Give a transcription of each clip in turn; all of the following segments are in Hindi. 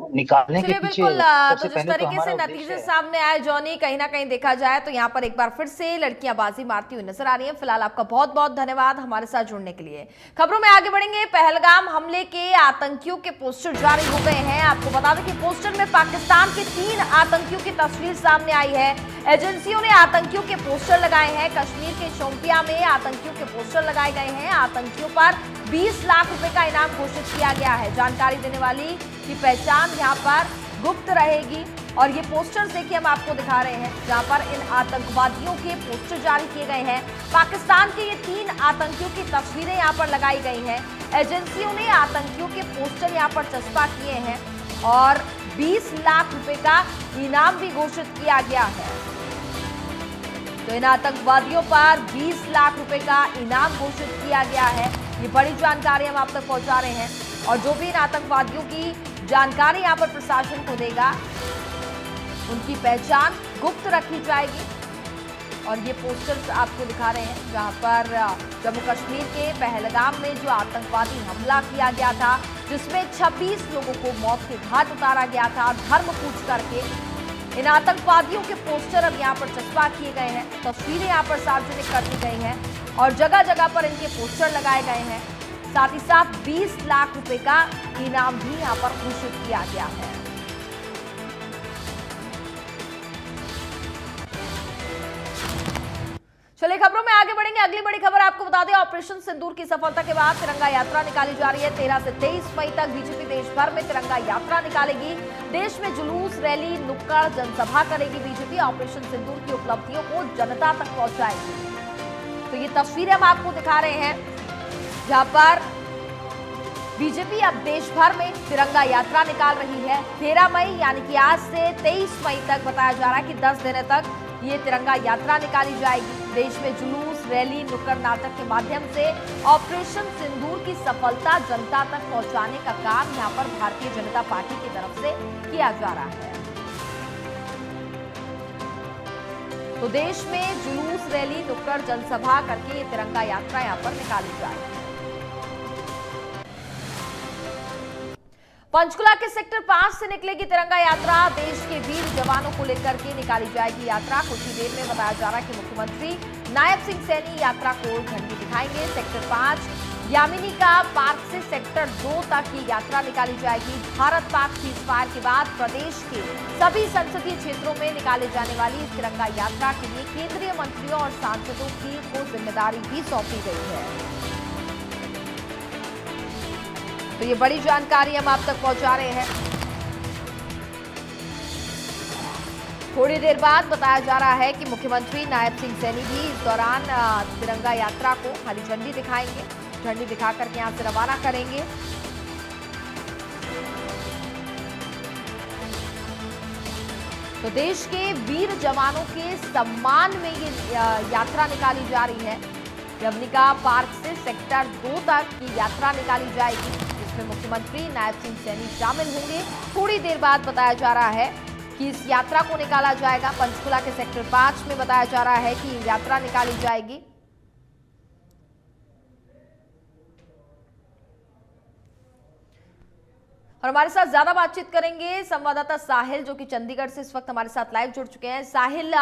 निकालने के चलिए पीछे बिल्कुल। तो सबसे जिस पहले तो तरीके से हमारा उद्देश्य नतीजे है। सामने आए जॉनी, कहीं ना कहीं देखा जाए तो यहाँ पर एक बार फिर से लड़कियां बाजी मारती हुई नजर आ रही हैं। फिलहाल आपका बहुत बहुत धन्यवाद हमारे साथ जुड़ने के लिए। खबरों में आगे बढ़ेंगे। पहलगाम हमले के आतंकियों के पोस्टर जारी हो गए हैं। आपको बता दें कि पोस्टर में पाकिस्तान के 3 आतंकियों की तस्वीर सामने आई है। एजेंसियों ने आतंकियों के पोस्टर लगाए हैं। कश्मीर के शोपियां में आतंकियों के पोस्टर लगाए गए हैं। आतंकियों पर 20 लाख रुपए का इनाम घोषित किया गया है। जानकारी देने वाली की पहचान यहाँ पर गुप्त रहेगी। और ये पोस्टर्स देखिए हम आपको दिखा रहे हैं जहां पर इन आतंकवादियों के पोस्टर जारी किए गए हैं। पाकिस्तान के ये 3 आतंकियों की तस्वीरें यहाँ पर लगाई गई हैं। एजेंसियों ने आतंकियों के पोस्टर यहाँ पर चस्पा किए हैं और 20 लाख रुपए का इनाम भी घोषित किया गया है। तो इन आतंकवादियों पर 20 लाख रुपए का इनाम घोषित किया गया है। ये बड़ी जानकारी हम आप तक पहुंचा रहे हैं। और जो भी इन आतंकवादियों की जानकारी यहाँ पर प्रशासन को देगा उनकी पहचान गुप्त रखी जाएगी। और ये पोस्टर्स आपको दिखा रहे हैं जहां पर जम्मू कश्मीर के पहलगाम में जो आतंकवादी हमला किया गया था, जिसमें 26 लोगों को मौत के घाट उतारा गया था धर्म पूछ करके। इन आतंकवादियों के पोस्टर अब यहाँ पर चस्पा किए गए हैं। तस्वीरें यहाँ पर सार्वजनिक कर दी गई हैं और जगह जगह पर इनके पोस्टर लगाए गए हैं। साथ ही साथ 20 लाख रुपए का इनाम भी यहाँ पर घोषित किया गया है। चलिए खबरों में आगे बढ़ेंगे। अगली बड़ी खबर आपको बता दें, ऑपरेशन सिंदूर की सफलता के बाद तिरंगा यात्रा निकाली जा रही है। 13 से 23 मई तक बीजेपी देश भर में तिरंगा यात्रा निकालेगी। देश में जुलूस, रैली, नुक्कड़ जनसभा करेगी बीजेपी। ऑपरेशन सिंदूर की उपलब्धियों को जनता तक पहुंचाएगी। तो ये तस्वीरें हम आपको दिखा रहे हैं जहां पर बीजेपी अब देश भर में तिरंगा यात्रा निकाल रही है। 13 मई यानी कि आज से 23 मई तक बताया जा रहा है कि 10 दिन तक ये तिरंगा यात्रा निकाली जाएगी। देश में जुलूस, रैली, नुक्कड़ नाटक के माध्यम से ऑपरेशन सिंदूर की सफलता जनता तक पहुंचाने का काम यहां पर भारतीय जनता पार्टी की तरफ से किया जा रहा है। तो देश में जुलूस, रैली, नुक्कड़ जनसभा करके ये तिरंगा यात्रा यहां पर निकाली जाएगी। पंचकुला के सेक्टर 5 से निकलेगी तिरंगा यात्रा। देश के वीर जवानों को लेकर के निकाली जाएगी यात्रा। कुछ ही देर में बताया जा रहा है कि मुख्यमंत्री नायब सिंह सैनी यात्रा को झंडी दिखाएंगे। सेक्टर 5 यामिनी का पार्क से सेक्टर 2 तक की यात्रा निकाली जाएगी। भारत पाक सीजफायर के बाद प्रदेश के सभी संसदीय क्षेत्रों में निकाले जाने वाली इस तिरंगा यात्रा के लिए केंद्रीय मंत्रियों और सांसदों को जिम्मेदारी भी सौंपी गई है। तो ये बड़ी जानकारी हम आप तक पहुंचा रहे हैं। थोड़ी देर बाद बताया जा रहा है कि मुख्यमंत्री नायब सिंह सैनी भी इस दौरान तिरंगा यात्रा को हरी झंडी दिखाएंगे। झंडी दिखा करके यहां से रवाना करेंगे। तो देश के वीर जवानों के सम्मान में ये यात्रा निकाली जा रही है। यवनिका पार्क से सेक्टर 2 तक की यात्रा निकाली जाएगी, जिसमें मुख्यमंत्री नायब सिंह सैनी शामिल होंगे। थोड़ी देर बाद बताया जा रहा है कि इस यात्रा को निकाला जाएगा। पंचकुला के सेक्टर 5 में बताया जा रहा है कि यात्रा निकाली जाएगी। और हमारे साथ ज्यादा बातचीत करेंगे संवाददाता साहिल, जो कि चंडीगढ़ से इस वक्त हमारे साथ लाइव जुड़ चुके हैं। साहिल,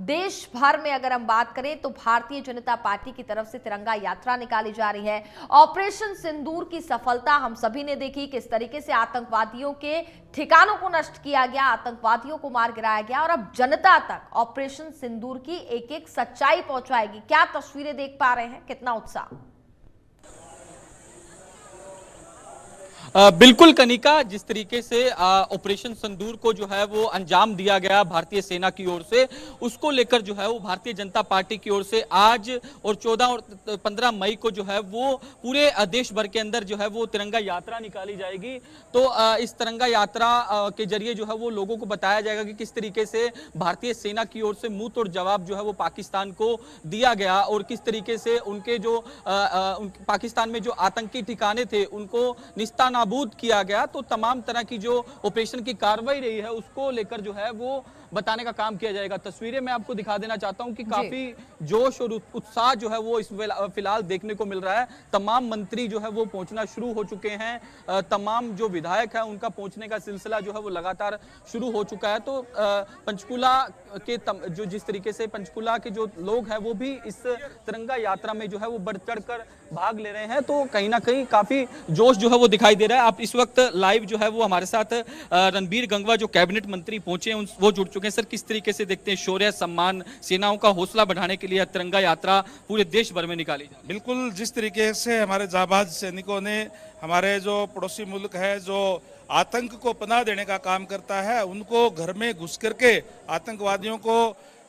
देश भर में अगर हम बात करें तो भारतीय जनता पार्टी की तरफ से तिरंगा यात्रा निकाली जा रही है। ऑपरेशन सिंदूर की सफलता हम सभी ने देखी, किस तरीके से आतंकवादियों के ठिकानों को नष्ट किया गया, आतंकवादियों को मार गिराया गया और अब जनता तक ऑपरेशन सिंदूर की एक एक सच्चाई पहुंचाएगी। क्या तस्वीरें देख पा रहे हैं, कितना उत्साह? बिल्कुल कनिका, जिस तरीके से ऑपरेशन सिंदूर को जो है वो अंजाम दिया गया भारतीय सेना की ओर से, उसको लेकर जो है वो भारतीय जनता पार्टी की ओर से आज और 14 और 15 मई को जो है वो पूरे देश भर के अंदर जो है वो तिरंगा यात्रा निकाली जाएगी। तो इस तिरंगा यात्रा के जरिए जो है वो लोगों को बताया जाएगा कि किस तरीके से भारतीय सेना की ओर से मुंह तोड़ जवाब जो है वो पाकिस्तान को दिया गया और किस तरीके से उनके जो पाकिस्तान में जो आतंकी ठिकाने थे उनको निस्ताना नाबूद किया गया। तो तमाम तरह की जो ऑपरेशन की कार्रवाई रही है उसको लेकर जो है वो बताने का काम किया जाएगा। तस्वीरें मैं आपको दिखा देना चाहता हूं कि काफी जोश और उत्साह जो है वो इस फिलहाल देखने को मिल रहा है। तमाम मंत्री जो है वो पहुंचना शुरू हो चुके हैं, तमाम जो विधायक हैं उनका पहुंचने का सिलसिला जो है वो लगातार शुरू हो चुका है। तो पंचकुला के जो जिस तरीके से पंचकुला के जो लोग हैं वो भी इस तिरंगा यात्रा में जो है वो बढ़ चढ़ कर भाग ले रहे हैं, तो कहीं ना कहीं काफी जोश जो है वो दिखाई दे रहा है। आप इस वक्त लाइव जो है वो हमारे साथ रणबीर गंगवा जो कैबिनेट मंत्री पहुंचे हैं वो जुड़ चुके हैं। सर, किस तरीके से देखते हैं शौर्य सम्मान सेनाओं का हौसला बढ़ाने के लिए तिरंगा यात्रा पूरे देश भर में निकाली जाए? बिल्कुल, जिस तरीके से हमारे जाबाज सैनिकों ने हमारे जो पड़ोसी मुल्क है जो आतंक को पनाह देने का काम करता है, उनको घर में घुस करके आतंकवादियों को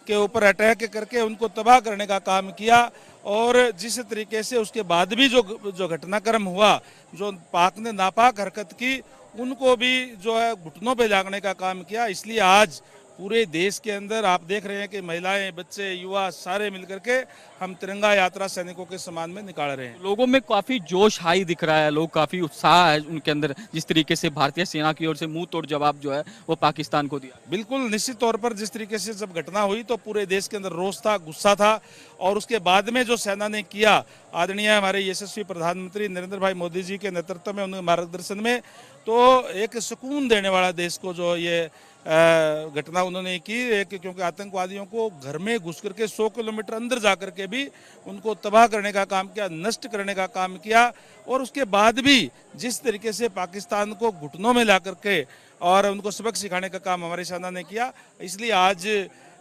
के ऊपर अटैक करके उनको तबाह करने का काम किया। और जिस तरीके से उसके बाद भी जो घटनाक्रम हुआ, जो पाक ने नापाक हरकत की, उनको भी जो है घुटनों पे लागने का काम किया। इसलिए आज पूरे देश के अंदर आप देख रहे हैं कि महिलाएं, बच्चे, युवा सारे मिलकर के हम तिरंगा यात्रा सैनिकों के सम्मान में निकाल रहे हैं। लोगों में काफी जोश हाई दिख रहा है, लोग काफी उत्साह है उनके अंदर, जिस तरीके से भारतीय सेना की ओर से मुंह तोड़ जवाब जो है वो पाकिस्तान को दिया। बिल्कुल, निश्चित तौर पर जिस तरीके से जब घटना हुई तो पूरे देश के अंदर रोष था, गुस्सा था, और उसके बाद में जो सेना ने किया, आदरणीय हमारे यशस्वी प्रधानमंत्री नरेंद्र भाई मोदी जी के नेतृत्व में, उनके मार्गदर्शन में, तो एक सुकून देने वाला देश को जो ये घटना उन्होंने की, क्योंकि आतंकवादियों को घर में घुस करके 100 किलोमीटर अंदर जा करके भी उनको तबाह करने का काम किया, नष्ट करने का काम किया। और उसके बाद भी जिस तरीके से पाकिस्तान को घुटनों में ला करके और उनको सबक सिखाने का काम हमारी सेना ने किया, इसलिए आज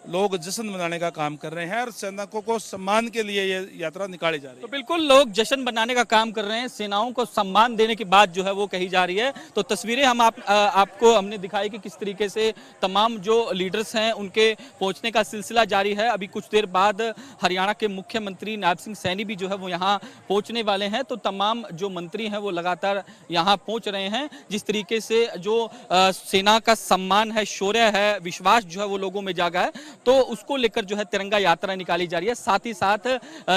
लोग जश्न मनाने का काम कर रहे हैं और सैनिकों को सम्मान के लिए ये यात्रा निकाली जा रही है। तो बिल्कुल लोग जश्न बनाने का काम कर रहे हैं, सेनाओं को सम्मान देने की बात जो है वो कही जा रही है। तो तस्वीरें हम आपको हमने दिखाई कि किस तरीके से तमाम जो लीडर्स हैं उनके पहुंचने का सिलसिला जारी है। अभी कुछ देर बाद हरियाणा के मुख्यमंत्री नायब सिंह सैनी भी जो है वो यहाँ पहुँचने वाले हैं। तो तमाम जो मंत्री हैं वो लगातार यहाँ पहुँच रहे हैं। जिस तरीके से जो सेना का सम्मान है, शौर्य है, विश्वास जो है वो लोगों में जागा है, तो उसको लेकर जो है तिरंगा यात्रा निकाली जा रही है। साथ ही साथ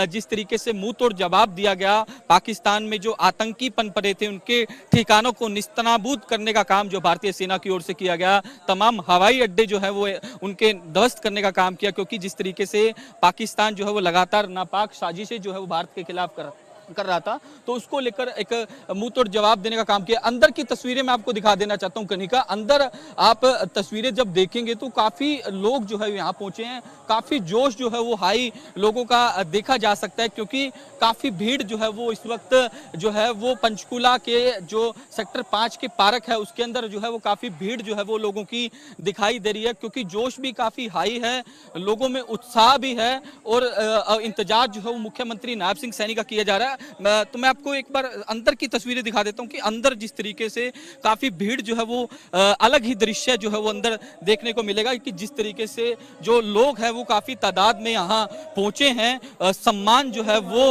जिस तरीके से मुंह तोड़ जवाब दिया गया, पाकिस्तान में जो आतंकी पनपे थे उनके ठिकानों को निस्तनाबूद करने का काम जो भारतीय सेना की ओर से किया गया, तमाम हवाई अड्डे जो है वो उनके ध्वस्त करने का काम किया, क्योंकि जिस तरीके से पाकिस्तान जो है वो लगातार नापाक साजिशें जो है वो भारत के खिलाफ कर रहा था, तो उसको लेकर एक मुंह तोड़ जवाब देने का काम किया। अंदर की तस्वीरें मैं आपको दिखा देना चाहता हूं कनिका। अंदर आप तस्वीरें जब देखेंगे तो काफी लोग जो है यहाँ पहुंचे हैं, काफी जोश जो है वो हाई लोगों का देखा जा सकता है, क्योंकि काफी भीड़ जो है वो इस वक्त जो है वो पंचकुला के जो सेक्टर 5 के पार्क है उसके अंदर जो है वो काफी भीड़ जो है वो लोगों की दिखाई दे रही है, क्योंकि जोश भी काफी हाई है, लोगों में उत्साह भी है और इंतजार जो है वो मुख्यमंत्री नायब सिंह सैनी का किया जा रहा है। तो मैं आपको एक बार अंदर की तस्वीरें दिखा देता हूं कि अंदर जिस तरीके से काफी भीड़ जो है वो अलग ही दृश्य जो है वो अंदर देखने को मिलेगा, कि जिस तरीके से जो लोग हैं वो काफी तादाद में यहाँ पहुंचे हैं। सम्मान जो है वो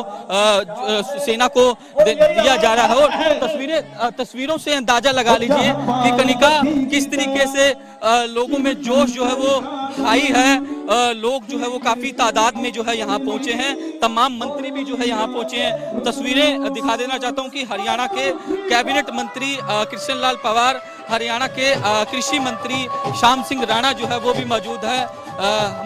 सेना को दिया जा रहा है। और तस्वीरों से अंदाजा लगा लीजिए कि कनिका किस तरीके से लोगों में जोश जो है वो हाई है, लोग जो है वो काफी तादाद में जो है यहाँ पहुंचे हैं, तमाम मंत्री भी जो है यहाँ पहुंचे हैं। तस्वीरें दिखा देना चाहता हूं कि हरियाणा के कैबिनेट मंत्री कृष्ण लाल पंवार, हरियाणा के कृषि मंत्री श्याम सिंह राणा जो है वो भी मौजूद है,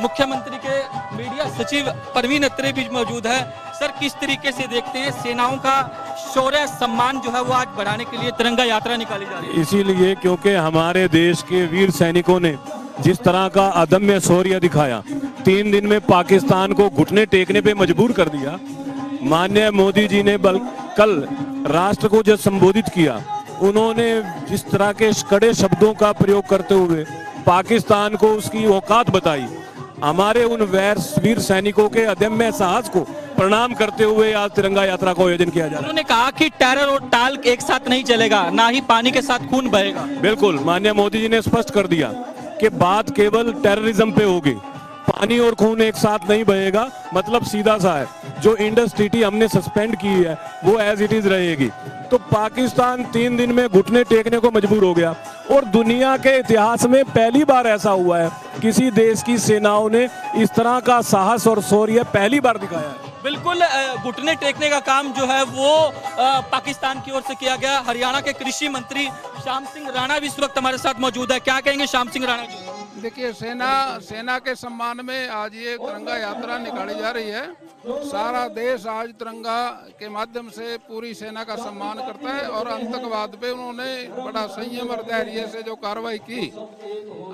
मुख्यमंत्री के मीडिया सचिव परवीन अत्रे भी मौजूद है। सर, किस तरीके से देखते हैं सेनाओं का शौर्य सम्मान जो है वो आज बढ़ाने के लिए तिरंगा यात्रा निकाली जा रही है? इसीलिए क्योंकि हमारे देश के वीर सैनिकों ने जिस तरह का अदम्य शौर्य दिखाया, 3 दिन में पाकिस्तान को घुटने टेकने पे मजबूर कर दिया। माननीय मोदी जी ने कल राष्ट्र को जब संबोधित किया, उन्होंने जिस तरह के कड़े शब्दों का प्रयोग करते हुए पाकिस्तान को उसकी औकात बताई। हमारे उन वीर सैनिकों के अदम्य साहस को प्रणाम करते हुए आज तिरंगा यात्रा का आयोजन किया जा रहा है। उन्होंने कहा कि टेरर और टाल एक साथ नहीं चलेगा, ना ही पानी के साथ खून बहेगा। बिल्कुल, माननीय मोदी जी ने स्पष्ट कर दिया कि बात केवल टेररिज्म पे होगी, पानी और खून एक साथ नहीं बहेगा। मतलब सीधा सा है, जो इंडस ट्रीटी हमने सस्पेंड की है वो एज इट इज रहेगी। तो पाकिस्तान 3 दिन में घुटने टेकने को मजबूर हो गया, और दुनिया के इतिहास में पहली बार ऐसा हुआ है, किसी देश की सेनाओं ने इस तरह का साहस और शौर्य पहली बार दिखाया है। बिल्कुल घुटने टेकने का काम जो है वो पाकिस्तान की ओर से किया गया। हरियाणा के कृषि मंत्री श्याम सिंह राणा भी इस वक्त हमारे साथ मौजूद है। क्या कहेंगे श्याम सिंह राणा जी? देखिए, सेना के सम्मान में आज ये तिरंगा यात्रा निकाली जा रही है। सारा देश आज तिरंगा के माध्यम से पूरी सेना का सम्मान करता है और आतंकवाद पे उन्होंने बड़ा संयम और धैर्य से जो कार्रवाई की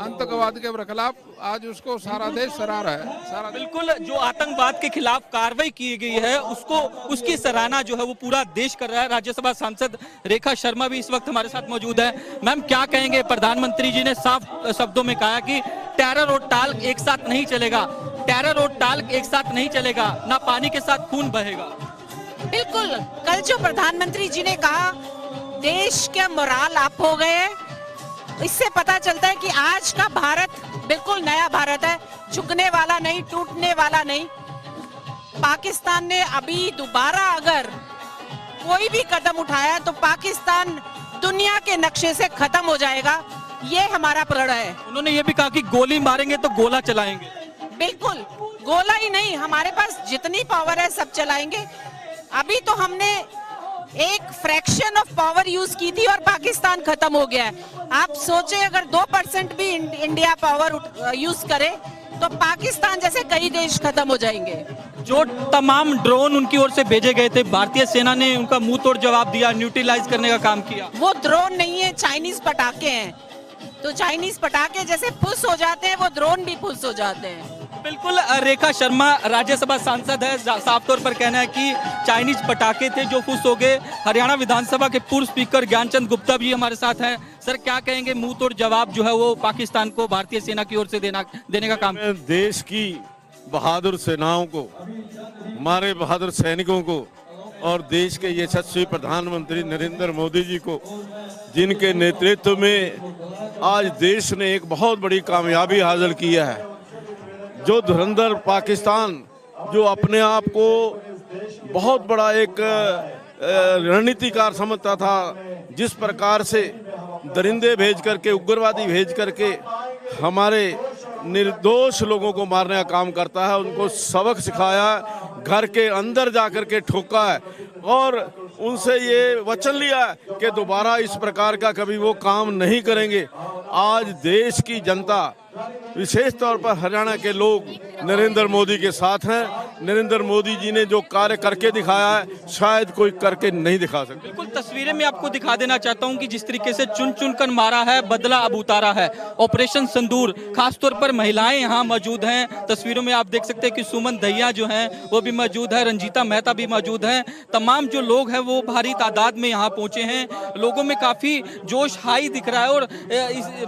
आतंकवाद के खिलाफ, आज उसको सारा देश सराह रहा है। सारा बिल्कुल, जो आतंकवाद के खिलाफ कार्रवाई की गई है उसकी सराहना जो है वो पूरा देश कर रहा है। राज्यसभा सांसद रेखा शर्मा भी इस वक्त हमारे साथ मौजूद है। मैम, क्या कहेंगे? प्रधानमंत्री जी ने साफ शब्दों में कहा कि टेरर और टाल एक साथ नहीं चलेगा, टेरर और टाल एक साथ नहीं चलेगा, ना पानी के साथ खून बहेगा। बिल्कुल, कल जो प्रधानमंत्री जी ने कहा देश के मोराल अप हो गए, इससे पता चलता है कि आज का भारत बिल्कुल नया भारत है, झुकने वाला नहीं, टूटने वाला नहीं। पाकिस्तान ने अभी दोबारा अगर कोई भी कदम उठाया तो पाकिस्तान दुनिया के नक्शे से खत्म हो जाएगा, ये हमारा प्रण है। उन्होंने ये भी कहा कि गोली मारेंगे तो गोला चलाएंगे। बिल्कुल, गोला ही नहीं, हमारे पास जितनी पावर है सब चलाएंगे। अभी तो हमने एक फ्रैक्शन ऑफ पावर यूज की थी और पाकिस्तान खत्म हो गया है। आप सोचे अगर 2% भी इंडिया पावर यूज करे तो पाकिस्तान जैसे कई देश खत्म हो जाएंगे। जो तमाम ड्रोन उनकी ओर से भेजे गए थे, भारतीय सेना ने उनका मुंह तोड़ जवाब दिया, न्यूट्रलाइज करने का काम किया। वो ड्रोन नहीं है, चाइनीज पटाखे हैं। तो चाइनीज पटाखे जैसे फुस हो जाते हैं, वो ड्रोन भी फुस हो जाते हैं। बिल्कुल, रेखा शर्मा राज्यसभा सांसद है, साफ तौर पर कहना है कि चाइनीज पटाखे थे जो फुस हो गए। हरियाणा विधानसभा के पूर्व स्पीकर ज्ञानचंद गुप्ता भी हमारे साथ हैं। सर, क्या कहेंगे? मुंह तोड़ जवाब जो है वो पाकिस्तान को भारतीय सेना की ओर से देने का काम। देश की बहादुर सेनाओं को, हमारे बहादुर सैनिकों को और देश के यशस्वी प्रधानमंत्री नरेंद्र मोदी जी को, जिनके नेतृत्व में आज देश ने एक बहुत बड़ी कामयाबी हासिल की है। जो धुरंधर पाकिस्तान, जो अपने आप को बहुत बड़ा एक रणनीतिकार समझता था, जिस प्रकार से दरिंदे भेज करके, उग्रवादी भेज करके हमारे निर्दोष लोगों को मारने का काम करता है, उनको सबक सिखाया, घर के अंदर जाकर के ठोका है और उनसे ये वचन लिया कि दोबारा इस प्रकार का कभी वो काम नहीं करेंगे। आज देश की जनता, विशेष तौर पर हरियाणा के लोग नरेंद्र मोदी के साथ हैं। नरेंद्र मोदी जी ने जो कार्य करके दिखाया है, शायद कोई करके नहीं दिखा सकता। बिल्कुल, तस्वीरें में आपको दिखा देना चाहता हूं कि जिस तरीके से चुन चुन कर मारा है, बदला अब उतारा है। ऑपरेशन सिंदूर, खासतौर पर महिलाएं यहाँ मौजूद हैं। तस्वीरों में आप देख सकते हैं कि सुमन दहिया जो हैं वो भी मौजूद है, रंजीता मेहता भी मौजूद हैं। तमाम जो लोग हैं वो भारी तादाद में यहाँ पहुंचे हैं। लोगों में काफी जोश हाई दिख रहा है और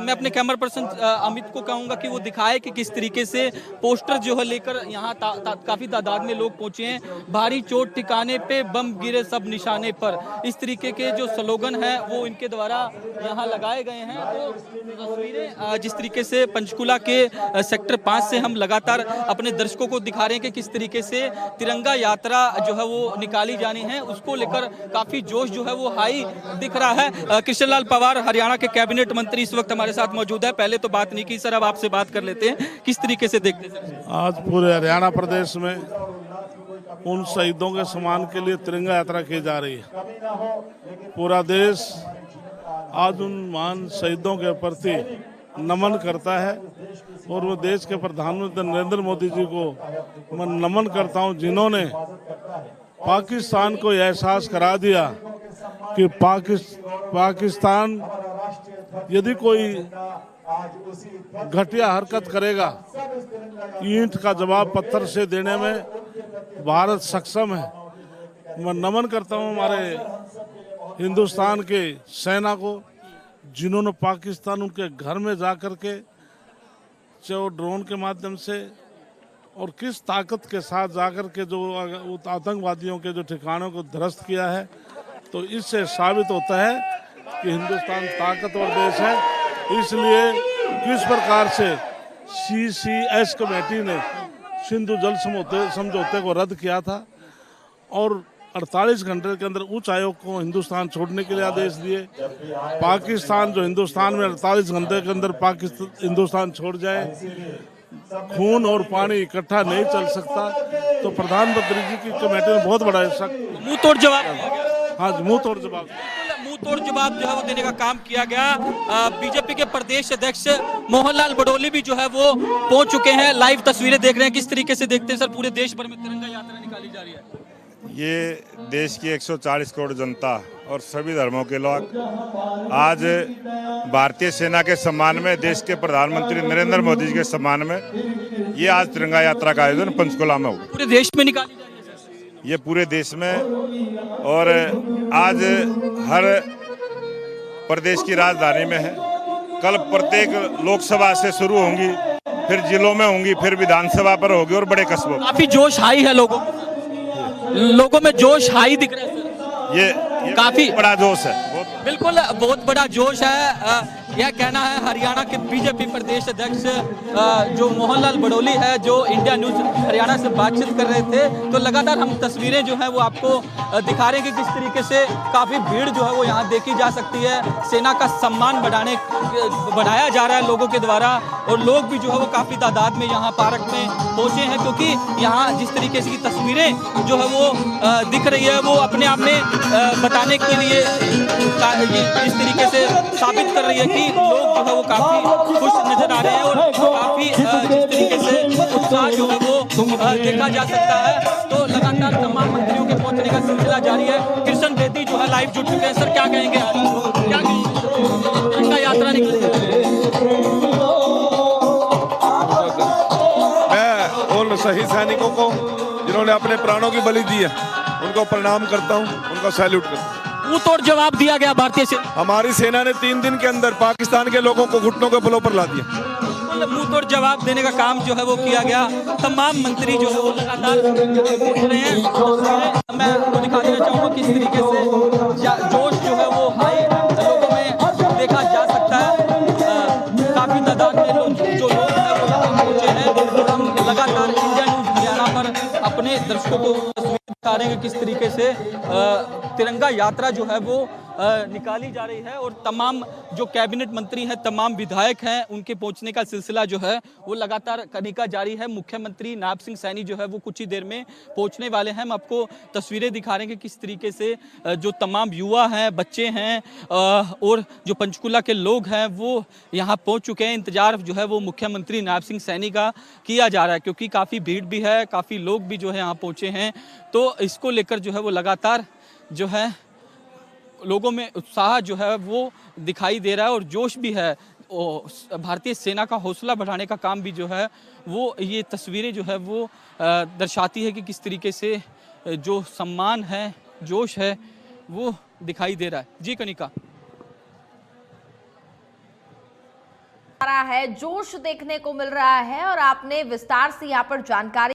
मैं अपने कैमरा पर्सन अमित को कहूंगा कि वो दिखाए कि किस तरीके से पोस्टर जो है लेकर यहाँ काफी तादाद में लोग पहुंचे हैं। भारी चोट ठिकाने पे, बम गिरे सब निशाने पर, इस तरीके के जो स्लोगन है वो इनके द्वारा यहाँ लगाए गए हैं। तो तस्वीरें जिस तरीके से पंचकुला के सेक्टर 5 से हम लगातार अपने दर्शकों को दिखा रहे हैं कि किस तरीके से तिरंगा यात्रा जो है वो निकाली जानी है, उसको लेकर काफी जोश जो है वो हाई दिख रहा है। कृष्णलाल पंवार हरियाणा के कैबिनेट मंत्री इस वक्त हमारे साथ मौजूद है। पहले तो बात नहीं की सर, अब आपसे बात कर लेते हैं, किस तरीके से देखते हैं? आज पूरे हरियाणा प्रदेश में उन शहीदों के सम्मान के लिए तिरंगा यात्रा की जा रही है। पूरा देश आज उन महान शहीदों के प्रति नमन करता है और वो देश के प्रधानमंत्री नरेंद्र मोदी जी को मैं नमन करता हूं, जिन्होंने पाकिस्तान को यह एहसास करा दिया कि पाकिस्तान यदि कोई घटिया हरकत करेगा, ईंट का जवाब पत्थर से देने में भारत सक्षम है। मैं नमन करता हूं हमारे हिंदुस्तान के सेना को, जिन्होंने पाकिस्तान उनके घर में जाकर के चाहे ड्रोन के माध्यम से और किस ताकत के साथ जाकर के जो आतंकवादियों के जो ठिकानों को ध्वस्त किया है, तो इससे साबित होता है कि हिंदुस्तान ताकतवर देश है। इसलिए किस प्रकार से CCS कमेटी ने सिंधु जल समझौते को रद्द किया था और 48 घंटे के अंदर उच्च आयोग को हिंदुस्तान छोड़ने के लिए आदेश दिए। पाकिस्तान जो हिंदुस्तान में 48 घंटे के अंदर हिंदुस्तान छोड़ जाए, खून और पानी इकट्ठा नहीं चल सकता। तो प्रधानमंत्री जी की कमेटी ने बहुत बड़ा हिस्सा, मुंह तोड़ जवाब दिया गया। हाँ मुंह तोड़ जवाब। मुंह तोड़ जवाब जो है वो देने का काम किया गया। बीजेपी के प्रदेश अध्यक्ष मोहनलाल बडोली भी जो है वो पहुंच चुके हैं। लाइव तस्वीरें देख रहे हैं, किस तरीके से देखते हैं सर, पूरे देश भर में तिरंगा यात्रा निकाली जा रही है। ये देश की 140 करोड़ जनता और सभी धर्मों के लोग आज भारतीय सेना के सम्मान में, देश के प्रधानमंत्री नरेंद्र मोदी जी के सम्मान में ये आज तिरंगा यात्रा का आयोजन पंचकुला में होगा। पूरे देश में निकाली जा रही है सर। ये पूरे देश में, और आज हर प्रदेश की राजधानी में है। कल प्रत्येक लोकसभा से शुरू होंगी, फिर जिलों में होंगी, फिर विधानसभा पर होगी और बड़े कस्बों। काफी जोश हाई है लोगों में जोश हाई दिख रहा है सर। ये काफी बड़ा जोश है, बिल्कुल बहुत बड़ा जोश है। यह कहना है हरियाणा के बीजेपी प्रदेश अध्यक्ष जो मोहनलाल बडोली है, जो इंडिया न्यूज हरियाणा से बातचीत कर रहे थे। तो लगातार हम तस्वीरें जो है वो आपको दिखा रहे हैं कि किस तरीके से काफी भीड़ जो है वो यहाँ देखी जा सकती है। सेना का सम्मान बढ़ाया जा रहा है लोगों के द्वारा, और लोग भी जो है वो काफी तादाद में यहाँ पार्क में पहुंचे हैं, क्योंकि यहाँ जिस तरीके से की तस्वीरें जो है वो दिख रही है वो अपने आप में बताने के लिए इस तरीके से साबित कर रही है कि लोग जो है वो काफी खुश नजर आ रहे हैं, और काफी जिस तरीके से उत्साह जो है वो देखा जा सकता है। तो लगातार तमाम मंत्रियों के पहुंचने का सिलसिला जारी है। कृष्ण बेदी जो है लाइव जुड़ चुके हैं। सर क्या कहेंगे आज, क्या कहेंगे, तिरंगा यात्रा निकली है? मैं उन शहीद सैनिकों को जिन्होंने अपने प्राणों की बलि दी है उनको प्रणाम करता हूं, उनको सैल्यूट करता हूं। मुंह तोड़ जवाब दिया गया भारतीय सेना। हमारी सेना ने 3 दिन के अंदर पाकिस्तान के लोगों को घुटनों के बलों पर ला दिया। मुंह तोड़ जवाब देने का काम जो है वो किया गया। तमाम मंत्री जो है वो लगातार पहुंच रहे हैं। मैं आपको दिखा देना चाहूंगा किस तरीके से जोश जो है वो हाई लोगों में देखा जा सकता है। काफी तादाद में जो लोग हैं वो यहाँ पहुंचे हैं। हम लगातार इंडिया न्यूज हरियाणा पर अपने दर्शकों को तस्वीर दिखा रहे हैं किस तरीके से तिरंगा यात्रा जो है वो निकाली जा रही है, और तमाम जो कैबिनेट मंत्री हैं, तमाम विधायक हैं, उनके पहुंचने का सिलसिला जो है वो लगातार करने का जारी है। मुख्यमंत्री नायब सिंह सैनी जो है वो कुछ ही देर में पहुंचने वाले हैं। हम आपको तस्वीरें दिखा रहे हैं कि किस तरीके से जो तमाम युवा हैं, बच्चे हैं और जो पंचकुला के लोग हैं वो यहाँ पहुँच चुके हैं। इंतजार जो है वो मुख्यमंत्री नायब सिंह सैनी का किया जा रहा है, क्योंकि काफ़ी भीड़ भी है, काफ़ी लोग भी जो है यहाँ पहुँचे हैं। तो इसको लेकर जो है वो लगातार जो है लोगों में उत्साह जो है वो दिखाई दे रहा है, और जोश भी है। भारतीय सेना का हौसला बढ़ाने का काम भी जो है वो ये तस्वीरें जो है वो दर्शाती है कि किस तरीके से जो सम्मान है, जोश है, वो दिखाई दे रहा है। जी कनिका, है जोश देखने को मिल रहा है, और आपने विस्तार से यहाँ पर जानकारी